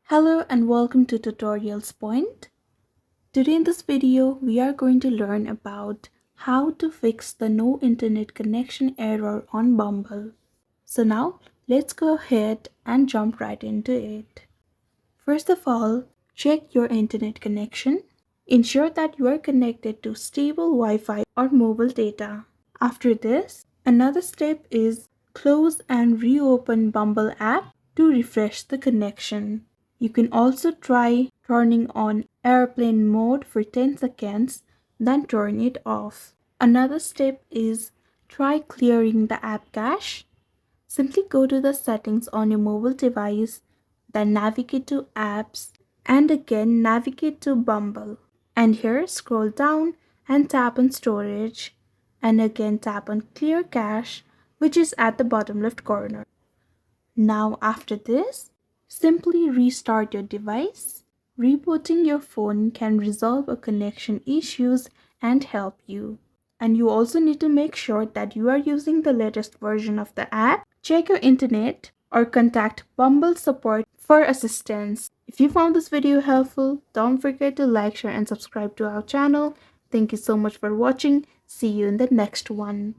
Hello and welcome to Tutorials Point. Today in this video, we are going to learn about how to fix the no internet connection error on Bumble. So now, let's go ahead and jump right into it. First of all, check your internet connection. Ensure that you are connected to stable Wi-Fi or mobile data. After this, another step is close and reopen Bumble app to refresh the connection. You can also try turning on airplane mode for 10 seconds, then turn it off. Another step is try clearing the app cache. Simply go to the settings on your mobile device, then navigate to apps, and again navigate to Bumble. And here scroll down and tap on storage, and again tap on clear cache, which is at the bottom left corner. Now after this, simply restart your device. Rebooting your phone can resolve a connection issues and help you. And you also need to make sure that you are using the latest version of the app. Check your internet or contact Bumble support for assistance. If you found this video helpful, don't forget to like, share and subscribe to our channel. Thank you so much for watching. See you in the next one.